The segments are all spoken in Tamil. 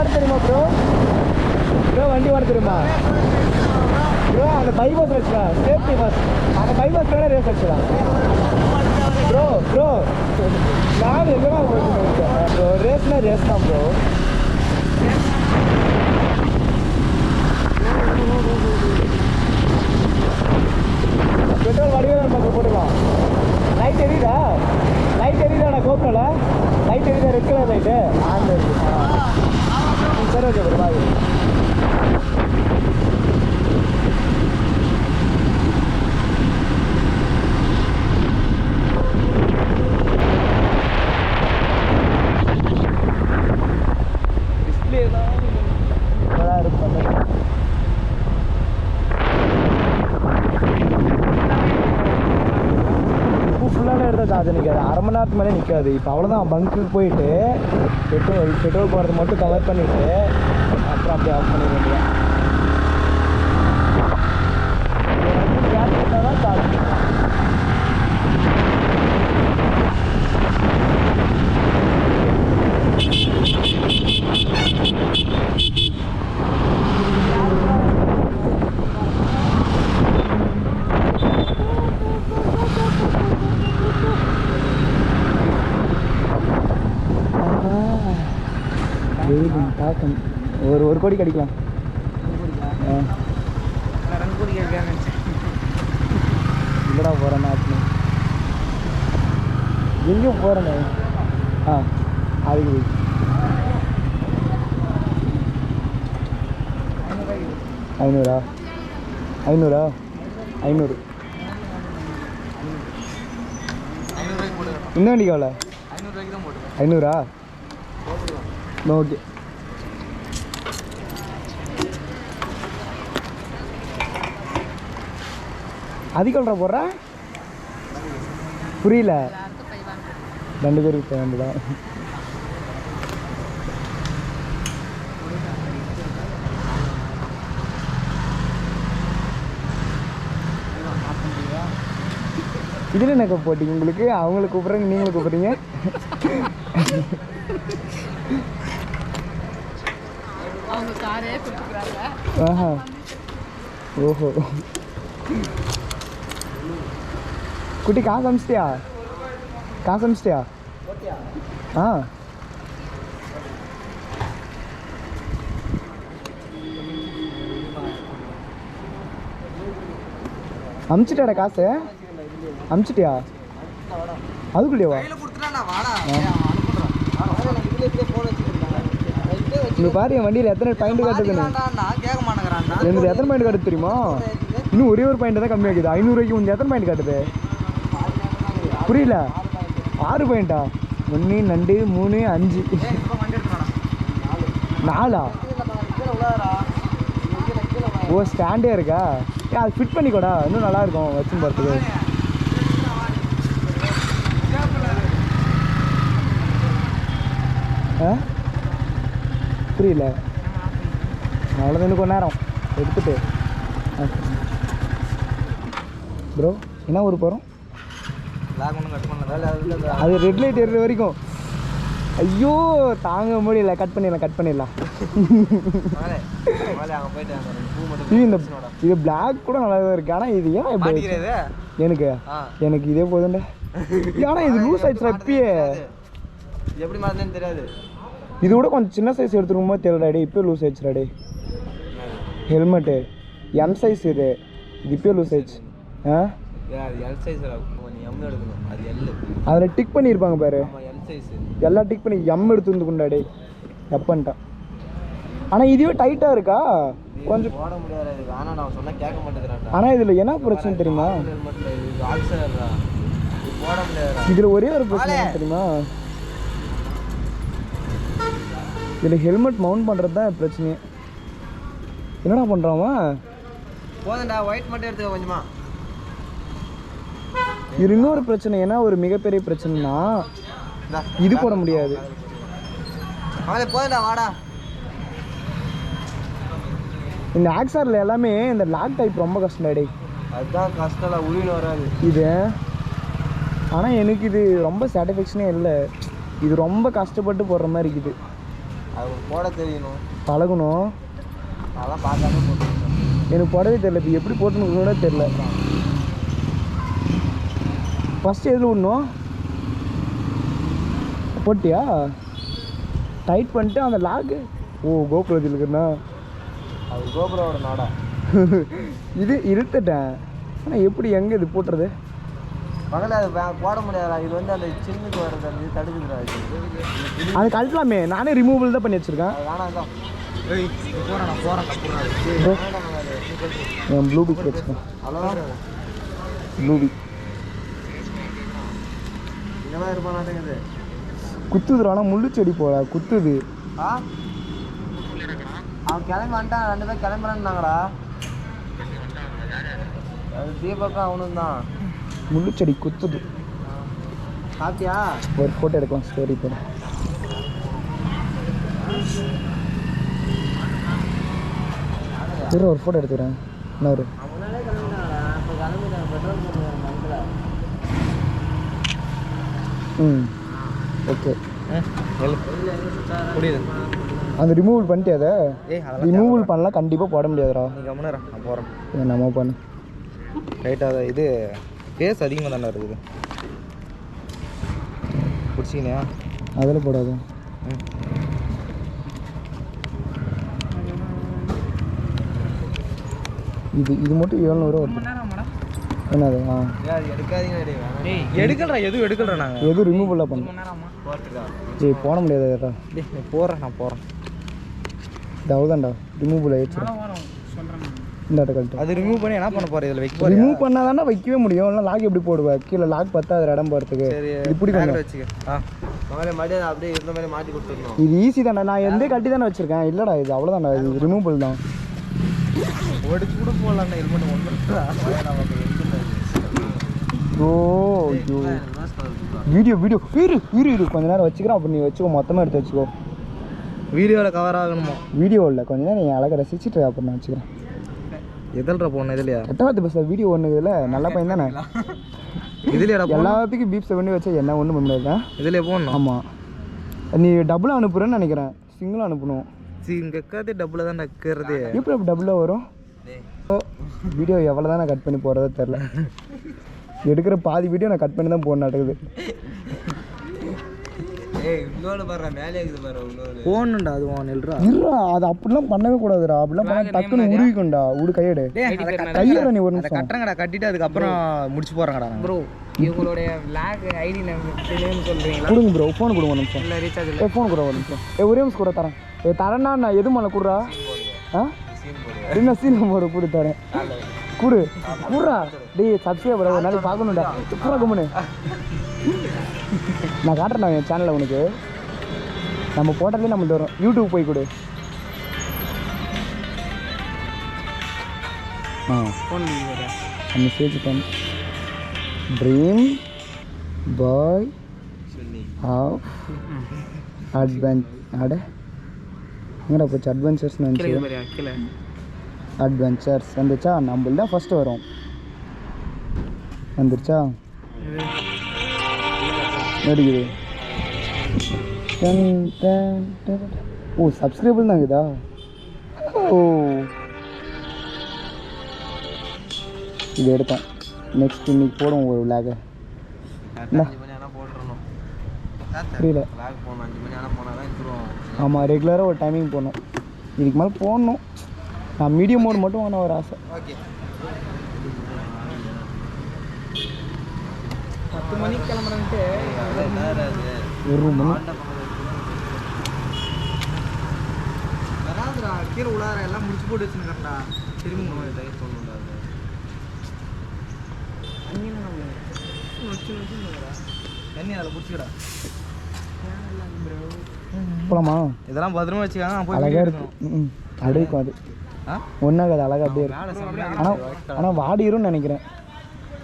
ஓட தெரியுமா ப்ரோ? ப்ரோ வண்டி ஓட தெரியுமா ப்ரோ? அந்த பைபாஸ் வச்சுக்கலாம், சேஃப்டி பஸ். அந்த பைபாஸ் வேணா ரேஸ் வச்சுக்கலாம் ப்ரோ. ப்ரோ நான் எங்கேதான் போயிட்டு ப்ரோ? ரேஸ்னா ரேஸ் தான் ப்ரோ. பெட்ரோல் வடிவே நம்ம போட்டுக்கலாம். லைட் எரியுதா? லைட் எரியுதாடா கோப்ரோல? லைட் எரியுதா? ரெட் கலர் லைட்டு ஆன் இருக்கு. சரி ஓகே ப்ரோ, பாய். டிஸ்பிளே தான் இருக்கும். ஃபுல்லாக எடுத்தால் சார்ஜ் நிற்காது, அரை மணி நேரத்துக்கு மேலே நிற்காது. இப்போ அவ்வளோதான், பங்க்குக்கு போயிட்டு பெட்ரோல் போகிறது மட்டும் கவர் பண்ணிவிட்டு அப்புறம் அப்படியே ஆஃப் பண்ணிட வேண்டியதான். தான் சார்ஜ். பார்க்கணும், ஒரு கோடி கிடைக்கலாம். இல்லைடா போகிறேன் நாட்டு எங்கேயும் போகிறேண்ணே. அதுக்கு ஐநூறா? 500 இந்த வண்டிக்கு எவ்வளோ? 500 ஓகே. அதிகம்டா போடுற? புரியல. 2 பேருக்கு 2 தான். இதில் என்ன போட்டிங்க உங்களுக்கு? அவங்களுக்கு கூப்பிட்றீங்க, நீங்களும் கூப்பிட்றீங்க. ஆஹா, ஓஹோ. குட்டி காசு அமிச்சிட்டியா? அமிச்சிட்டாடா காசு? அமிச்சிட்டியா? அதுக்குள்ளேவா? இங்கே பாரு, என் வண்டியில் எத்தனை பாயிண்ட் காட்டுதுன்னு. எனக்கு எத்தனை பாயிண்ட் காட்டுது தெரியுமா? இன்னும் ஒரே ஒரு பாயிண்ட் தான் கம்மியாகுது. 500 ரூபாய்க்கு உங்களுக்கு எத்தனை பாயிண்ட் காட்டுது? புரியல. 6 பாயிண்டா? 1 2 3 5 4. ஓ, ஸ்டாண்டே இருக்கா? அது ஃபிட் பண்ணிக்கோடா, இன்னும் நல்லாயிருக்கும் வச்சுன்னு போகிறதுக்கு. புரியல. அவ்வளோதான், இன்னும் கொஞ்ச நேரம் எடுத்துட்டு. ப்ரோ என்ன ஊருக்கு போகிறோம்? அது ரெட் லைட் ஏறுற வரைக்கும். ஐயோ தாங்க முடியல. கட் பண்ணிடலாம். இது பிளாக் கூட நல்லா தான் இருக்கு. ஆனால் இது ஏன் எப்படி எனக்கு இதே போதுண்டா. ஆனால் இது லூஸ் ஆயிடுச்சுடா இப்பயே. எப்படி மாறுதுன்னு தெரியாது. இது கூட கொஞ்சம் சின்ன சைஸ் எடுத்துருக்குமோ தெரியலடே. இப்போ லூஸ் ஆயிடுச்சுடாடே. ஹெல்மெட்டு எம் சைஸ் இது இப்போ லூஸ் ஆயிடுச்சு. அதில் டிக் பண்ணியிருப்பாங்க பாரு, எல்லாம் டிக் பண்ணி எம் எடுத்து வந்து கொண்டாடே எப்பன்ட்டான். ஆனால் இதுவே டைட்டாக இருக்கா கொஞ்சம் போட முடியாது. ஆனால் நான் சொன்னால் கேட்க மாட்டேங்கிறேன். ஆனால் இதில் என்ன பிரச்சனை தெரியுமா? இதில் ஒரே ஒரு பிரச்சனை தெரியுமா? இதில் ஹெல்மெட் மவுண்ட் பண்ணுறது தான் பிரச்சனையே. என்னடா பண்ணுறாமா? போதண்டா ஒயிட் மட்டும் எடுத்துக்க கொஞ்சமா. இது இன்னொரு பிரச்சனை. ஏன்னா ஒரு மிகப்பெரிய பிரச்சனைனா இது போட முடியாது. போதண்டா வாடா. இந்த ஆக்ஸாரில் எல்லாமே இந்த லாக் டைப் ரொம்ப கஷ்டம்டா. அதுதான் கஷ்டம், உருவின்னு வராது இது. ஆனால் எனக்கு இது ரொம்ப சாட்டிஸ்ஃபேக்ஷனே இல்லை. இது ரொம்ப கஷ்டப்பட்டு போடுற மாதிரி இருக்குது. அது போட தெரியணும், பழகணும். அதெல்லாம் பார்க்காம போட்டுருக்கேன். எனக்கு போடவே தெரியல, இப்போ எப்படி போட்டுன்னு கூட தெரியல. ஃபஸ்ட்டு எதில் விடணும்? போட்டியா? டைட் பண்ணிட்டு அந்த லாக்கு. ஓ கோபுரத்தில் இருக்குண்ணா. அது கோபுரோட நாடா. இது இழுத்துட்டேன். ஆனால் எப்படி எங்கே இது போட்டுறது? மகளே அது போட முடியாதா? இது வந்து அந்த சின்னுக்கு வர்றது அந்த இது தடுக்குதுடா. அது கழட்டலாமே, நானே ரிமூவல் தான் பண்ணி வச்சுருக்கேன். அது வேணாம் தான். என் ப்ளூ பிக் வச்சுக்கேன். அவ்வளோதான் ப்ளூ பிக் இதெல்லாம் இருப்பா மாட்டேங்குது. குத்துதுடா, ஆனால் முள்ளு செடி போல குத்துது. அவன் கிளம்பி வந்துட்டான், 2 பேர் கிளம்புறான்னாங்கடா. அது தீபக்கும் அவனும் தான். முள்ளு செடி குத்துது. சாப்பிட்டியா? ஒரு ஃபோட்டோ எடுக்கலாம், ஸ்டோரி போட. ஒரு ஃபோட்டோ எடுத்துக்கிறேன். என்ன ஒரு முன்னாலே கிளம்பிட்டாங்கடா. இப்போ கிளம்பிட்டாங்க, பெட்ரோல் போட்டுருக்காங்க மந்தில். ஓகே. புரியுது. அந்த ரிமூவல் பண்ணிட்டு அதை ரிமூவல் பண்ணலாம், கண்டிப்பாக போட முடியாதுடா. நீ கம்முனு நான் போகிறேன். நம்ம பண்ணு ரைட்டாக இது ஃபேஸ் அதிகமாக தானே இருக்குது. பிடிச்சிக்கினியா? அதில் போடாது. இது மட்டும் 700 வருது. என்னது? எடுக்காதீங்க. எடுக்கலடா, எதுவும் எடுக்கலடா. நாங்கள் எதுவும் ரிமூவலாக பண்ணோம். ஏய் போட முடியாதுடா. போகிறேன், நான் போகிறேன். இது அவ்வளோதான்டா, ரிமூவல் ஆயிடுச்சு. இந்த கழட்டு. அது ரிமூவ் பண்ணி என்ன பண்ண போகிறேன்? இதில் வைக்க போகிறேன். ரிமூவ் பண்ணால் தானே வைக்கவே முடியும். இல்லை லாக் எப்படி போடுவேன்? கீழே லாக் பார்த்தா அதில் இடம் போகிறதுக்கு. சரி, இப்படி பண்ண வச்சுக்க. மறுபடியும் அப்படியே இருந்த மாதிரி மாட்டி கொடுத்துருணும். இது ஈஸி தானே, நான் எந்த கட்டி தானே வச்சுருக்கேன். இல்லைடா, இது அவ்வளோதான்டா, இது ரிமூவல் தான். ஒடிச்சு கூட போடலாம்டா. ஹெல்மெட் ஒன்று வீடியோ இரு கொஞ்ச நேரம் வச்சுக்கிறோம். அப்போ நீ வச்சுக்கோ, மொத்தமாக எடுத்து வச்சுக்கோ. வீடியோவில் கவர் ஆகணுமா? வீடியோ இல்லை, கொஞ்ச நேரம் நீ அழகாக ரசிச்சுட்டு அப்புறம் நான் வச்சுக்கிறேன். எதில்ற போகணும்? இதுலையா? எட்டாவது பஸ் வீடியோ ஒன்று இதில் நல்ல பையன் தானே. இதுலையா? எல்லாத்துக்கும் பீப்ஸை பண்ணி வச்சா என்ன ஒன்றும் பண்ண முடியாது. இதில் போகணும். ஆமாம், நீ டபுளாக அனுப்புகிறேன்னு நினைக்கிறேன். சிங்கிளாக அனுப்பணும். இங்கே எக்காதே டபுளாக தான் நக்கிறது. எப்படி டபுளாக வரும்? வீடியோ எவ்வளோ தான் நான் கட் பண்ணி போகிறதோ தெரில. எடுக்கிற பாதி வீடியோ நான் கட் பண்ணி தான் போட நடக்குது. போகணுண்டா, அது நெல்றா. இருடா, அது அப்படிலாம் பண்ணவே கூடாதுடா. அப்படிலாம் பண்ண டக்குன்னு உருவிக்கும்டா. உடு கையெடு, கையெடு. நீ ஒரு நிமிஷம் கட்டுறங்கடா, கட்டிட்டு அதுக்கப்புறம் முடிச்சு போகிறேங்கடா. ப்ரோ இவங்களுடைய லாக் ஐடி நேம் சொல்கிறீங்களா? கொடுங்க ப்ரோ, ஃபோன் கொடுங்க ஒரு நிமிஷம். இல்லை ரீசார்ஜ் இல்லை. ஃபோன் கொடுங்க ஒரு நிமிஷம். ஒரே நிமிஷம் கூட தரேன். தரேன்னா நான் எது மேலே கொடுறா? என்ன சீன் போடு கொடு தரேன். குடுறா டேய், சப்ஸ்கிரைபர் ஒரு நாளைக்கு பார்க்கணும்டா. பூரா கம்முன்னு நான் காட்டுறேன் என் சேனலில் உனக்கு. நம்ம போட்டாலே நம்மள்ட்ட வரும். யூடியூப் போய் கொடு. ஃபோன் மெசேஜ் பண்ணு. ட்ரீம் பாய் ஆஃப் அட எங்கடா போச்சு? அட்வென்ச்சர்ஸ்னு வந்துச்சு. கீழே அட்வென்ச்சர்ஸ் வந்துச்சா? நம்மள தான் ஃபஸ்ட்டு வரும். வந்துருச்சா? நடிக்குது. ஓ சப்ஸ்கிரைபிள் தான் இதா? ஓ இது எடுத்தேன். நெக்ஸ்ட் இன்னைக்கு போடுவோம் ஒரு விளாக. புரியல. ஆமாம், ரெகுலராக ஒரு டைமிங் போடணும். இதுக்கு மேலே போடணும். நான் மீடியம் மோட் மட்டும் வாங்கின ஒரு ஆசை. 10 மணிக்கு கிளம்புறேன்ட்டு ஒரு மணி கீழே உள்ளார எல்லாம் முடிச்சு போட்டு வச்சுருக்கா. திரும்பி தண்ணி அதில் பிடிச்சிக்கடா. போலாமா? இதெல்லாம் பத்திரமா வச்சுக்காங்க. அழகாக இருக்கும். அடைக்கும் அது ஒன்றாகாது. அழகாக அப்படியே இருக்கும். ஆனால் வாடிரும்னு நினைக்கிறேன்.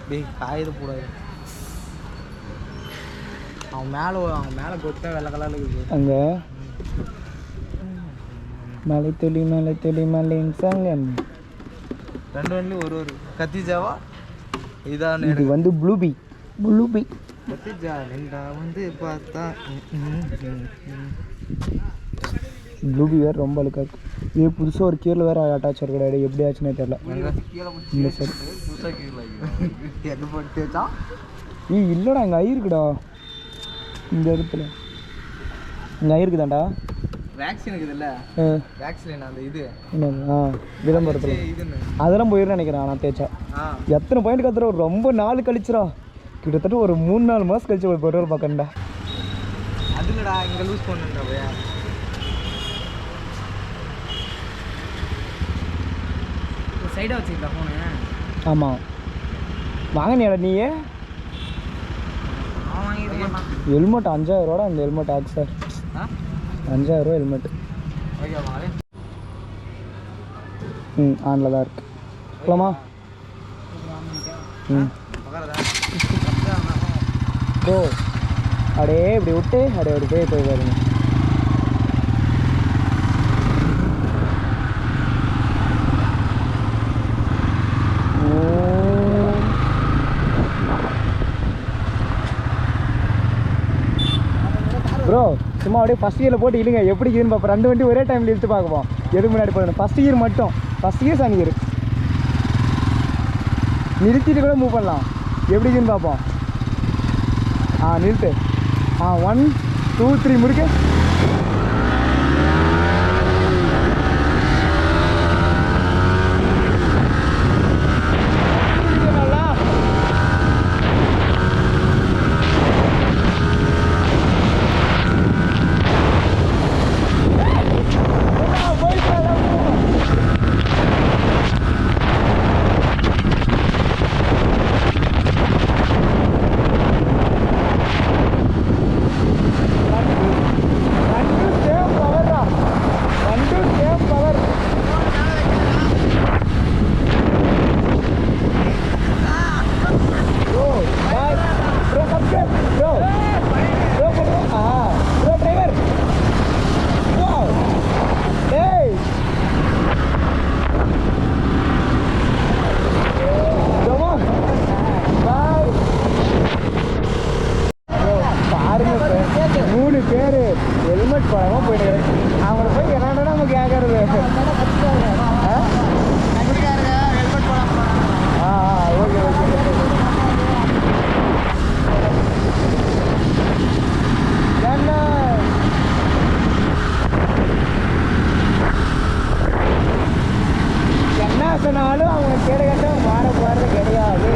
டேய் காயுது கூடாது. அவன் மேலே கொத்த வெள்ளை கலரில் இருக்குது. அங்கே மலை துளி மலையின் சங்கம். 2 வண்டியும் ஒரு கத்திஜாவா இதான். இது வந்து ப்ளூபி கத்திஜா நின்றா வந்து பார்த்தா ப்ளூபி வேறு ரொம்ப அழுக்காக இருக்குது. இது புதுசாக ஒரு கீரில் வேறு அட்டாச் கிடையாது, எப்படி ஆச்சுன்னே தெரில. இந்த சைடு இல்லைடா, இங்கே ஐ இருக்குடா, இந்த இடத்துல இங்கே ஐ இருக்குதாண்டா. வேக்சின் இருக்குதுல்ல, வேக்சின் அந்த இது விளம்பரத்தில் அதெல்லாம் போயிடுன்னு நினைக்கிறேன். ஆனால் தேய்ச்சா எத்தனை பாயிண்ட் கத்துற, ரொம்ப நாள் கழிச்சுரா, கிட்டத்தட்ட ஒரு 3-4 மாதம் கழிச்சு ஒரு பெட்ரோல் பார்க்கண்டா. அதுலடா இங்கே லூஸ் பண்ணுறா சைடாக வச்சுக்கிட்டா ஃபோனு. ஆமாம் வாங்கினியாடா நீயே? ஹெல்மெட் 5000 ரூபாடா. அந்த ஹெல்மெட் ஆச்சு சார், 5000 ரூபா ஹெல்மெட். ஆனில் தான் இருக்கு. போலாமா? ப்ரோ அப்படியே இப்படி விட்டு அப்படியே அப்படி போய் பாருங்க. ப்ரோ சும்மா அப்படியே ஃபஸ்ட் கியரில் போட்டு இழுங்க, எப்படி இருக்குன்னு பார்ப்போம். 2 வண்டி ஒரே டைமில் இழுத்து பார்ப்போம், எதுக்கு முன்னாடி போகணும். ஃபஸ்ட் கியர் மட்டும், ஃபஸ்ட் கியர் செகண்ட் கியர் நிறுத்திட்டு கூட மூவ் பண்ணலாம், எப்படி இருக்குன்னு பார்ப்போம். நிறுத்து. 1 2 3 முறுக்கு. ஹெல்மெட் போடாமல் போயிட்டு அவங்கள போய் என்னடா நம்ம கேட்கறது. Okay okay. என்ன சொன்னாலும் அவங்க கேட்க மாற போகிறது கிடையாது.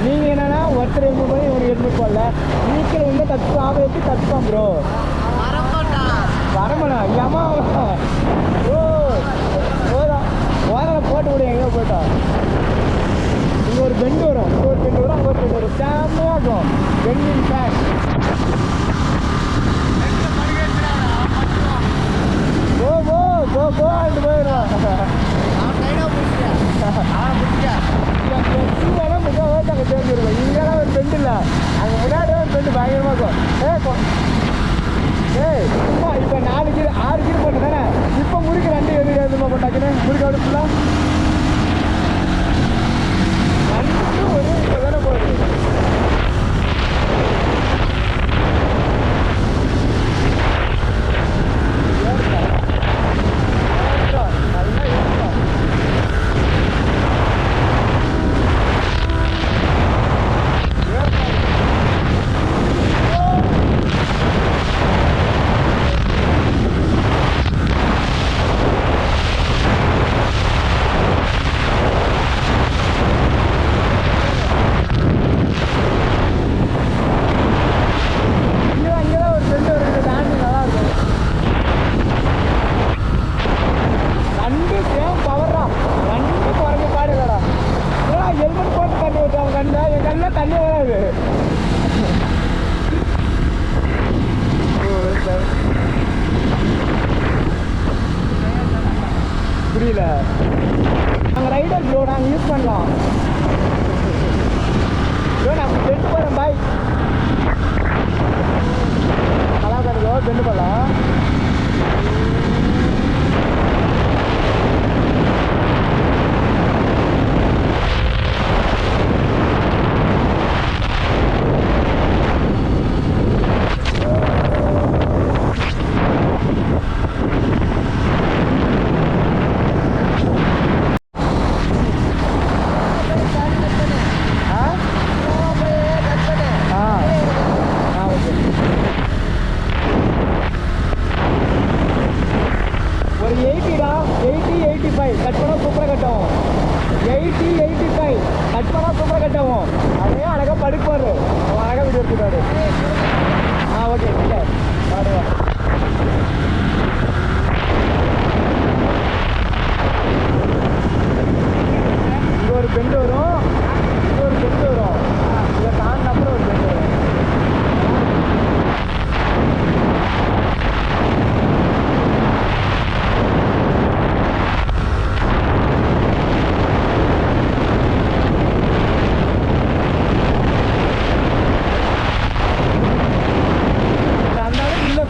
நீங்கள் என்னன்னா ஒருத்தர் ஹெல்மெட் பண்ணி ஒரு ஹெல்மெட் போடல, நீக்கில் வந்து தச்சுப்போம். அவன் எப்படி தச்சுப்பான் ப்ரோ? வரமாண்ணா ஏமா ஓ போதான் ஓரம் போட்டு விடு. எங்கே போயிட்டா இங்கே ஒரு பெண்டு வரும், இங்கே ஒரு பெண்டு வரும், அங்கே ஒரு பெண்டு வரும். செம்மையாக இருக்கும் பெண்டிங் பேக். போயிடுவான் அங்கே சேர்ந்துருக்கோம். இங்கெல்லாம் ஒரு பெண்டு இல்லை, அங்கே முன்னாடி ஒரு பெண்டு பயங்கரமாக இருக்கும். சும்மா இப்போ 4 கீரை 6 கீரை போட்டு தானே இப்போ முறுக்கு 2 எதுமா போட்டாச்சுன்னு முறுக்கு அப்படி ஃபுல்லாக 2 ஒரே இப்போ தானே போகுது. புரியல. நாங்கள் ரைடர் ப்ரோ, நாங்கள் யூஸ் பண்ணலாம் ப்ரோ. நான் பெண்டு போகிறேன், பாய். நல்லா கட்டுதோ பெண்டு போகலாம். ஒரு 80டா, 80, 85 கட் பண்ணா சூப்பராக கட்டவும். 80, 85 கட் பண்ணா சூப்பராக கட்டவும். அதே அழகாக படுப்பாரு, அழகாக வீடியோ எடுத்துக்காரு. ஓகே இல்லை பாடுவா. இங்கே ஒரு பெண்டு வரும், இங்கே ஒரு பெண்டு வரும், இதை தாண்டின அப்புறம் ஒரு பெண்டு வரும்.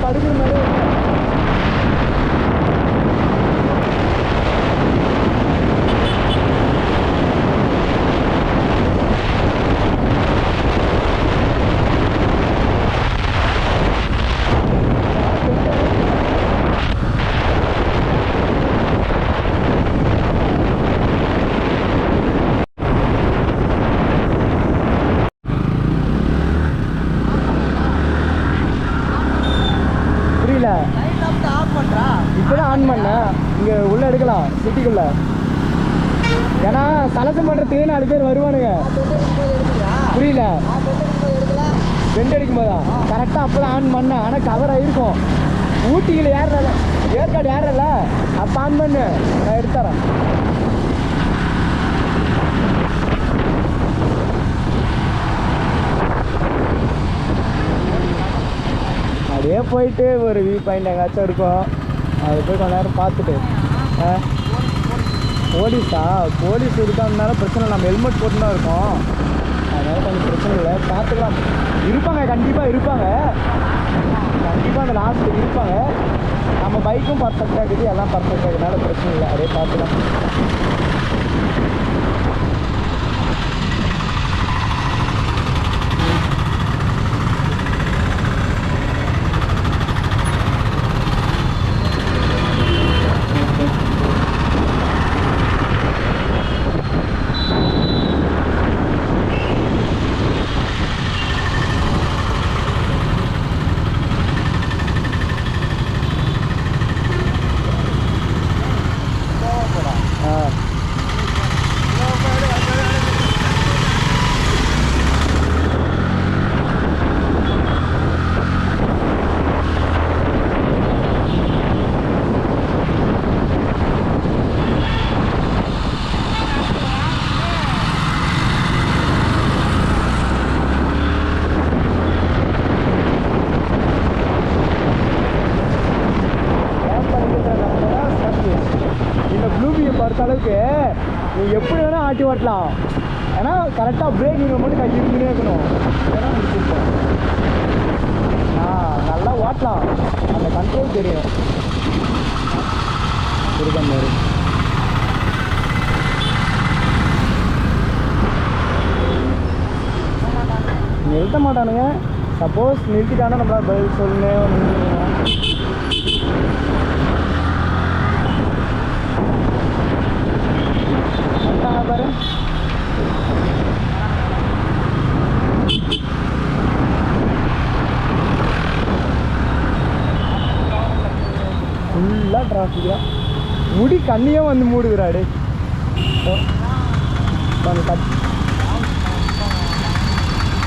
படுக்கிற மாதிரி இப்போதான் ஆன் பண்ணேன். இங்கே உள்ளே எடுக்கலாம் சிட்டிக்குள்ளே. ஏன்னா கலசம் பண்ணுறதுக்கு 4 பேர் வருவானுங்க. புரியல, பெண்ட் அடிக்கும் போதா கரெக்டாக அப்போ தான் ஆன் பண்ணேன். ஆனால் கவர் ஆகிருக்கும். ஊட்டியில் ஏறல, ஏற்காடு ஏறல, அப்போ ஆன் பண்ணு, நான் எடுத்துறேன். அப்படியே போயிட்டு ஒரு வியூ பாயிண்ட் எங்காச்சும் இருக்கும், அது போய் கொஞ்ச நேரம் பார்த்துட்டு. போலீஸ் இருக்காங்கனால பிரச்சனை, நம்ம ஹெல்மெட் போட்டு தான் இருக்கோம், அதனால் கொஞ்சம் பிரச்சனை இல்லை, பார்த்துக்கலாம். இருப்பாங்க, கண்டிப்பாக இருப்பாங்க, கண்டிப்பாக அந்த லாஸ்ட்டு இருப்பாங்க. நம்ம பைக்கும் பர்ஃபெக்டாக இருக்குது, எல்லாம் பர்ஃபெக்டாக இருக்கிறதுனால பிரச்சனை இல்லை, அப்படியே பார்த்துக்கலாம். அளவுக்கு நீ எப்படி வேணால் ஆட்டி ஓட்டலாம். ஏன்னா கரெக்டாக பிரேக்கிங்கில் மட்டும் கை இருந்துனே இருக்கணும். ஏன்னா நல்லா ஓட்டலாம், அந்த கண்ட்ரோல் தெரியும். இருக்க மாதிரி நிறுத்த மாட்டானுங்க. சப்போஸ் நிறுத்திட்டானா நம்மளால் பதில் சொல்லுங்க. பாரு ஃபுல்லாக டிராஃபிக் தான். முடி கண்ணியே வந்து மூடுகிறாடு.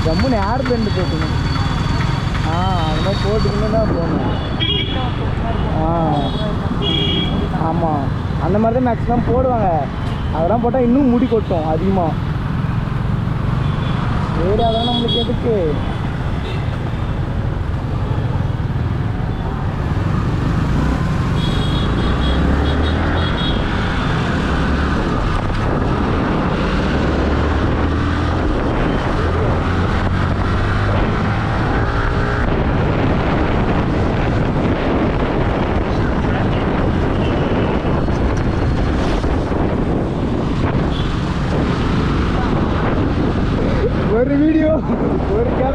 ஜம்முன்னு ஏர் பெண்டு போட்டுக்கணும். அது மாதிரி போட்டுக்கணும் தான் போகணும். ஆமாம், அந்த மாதிரி தான் மேக்ஸிமம் போடுவாங்க. அதெல்லாம் போட்டால் இன்னும் முடி கொட்டும் அதிகமாக. சரி, அதான் நம்மளுக்கு எதுக்கு.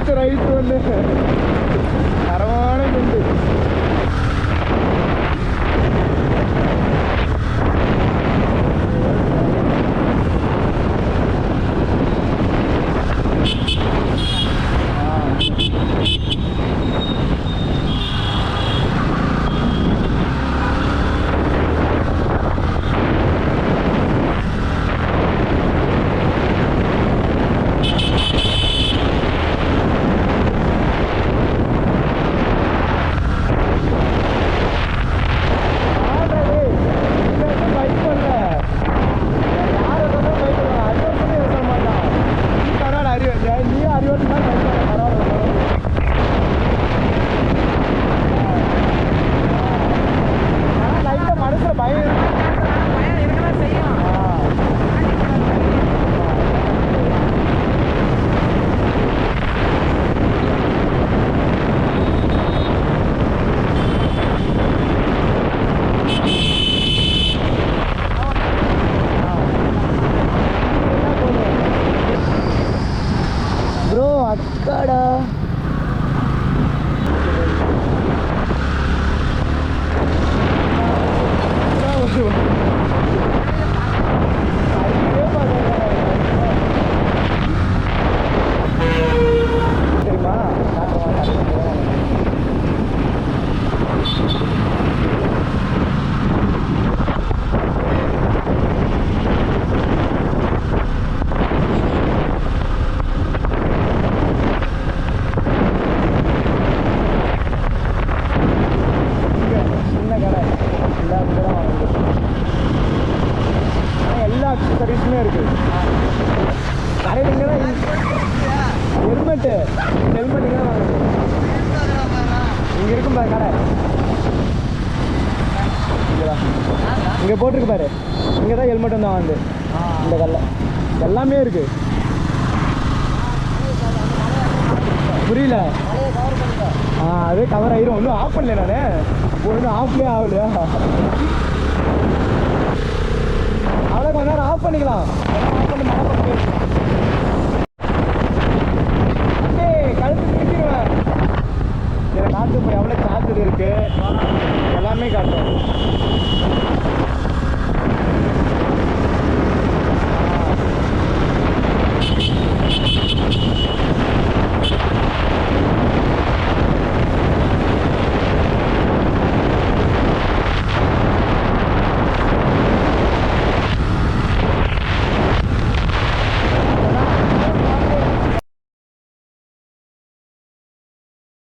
லெஃப்ட் ரைட் வந்து தரமான குண்டு. அக்காடா தெரியுமா? எல்லா சர்வீஸுமே இருக்கு கடையில். இங்கே தான் ஹெல்மெட்டு இங்கே தான் வாங்குது. இங்கே இருக்கும் பாரு கடை. இங்கே போட்டிருக்கு பாரு. இங்கே தான் ஹெல்மெட் வந்து வாங்குது இந்த கல்ல. எல்லாமே இருக்கு. புரியல. அது கவர் ஆயிரும். இன்னும் ஆஃப் பண்ணல நான். ஒன்றும் ஆஃப்லேயே ஆகலையா? அவ்வளோ கொஞ்ச நேரம் ஆஃப் பண்ணிக்கலாம். ஆஃப் பண்ணி மழை பண்ணி கழுத்து திருப்பிடுவேன். இதில் காற்று போய் எவ்வளோ சார்ஜர் இருக்கு எல்லாமே காட்டும்.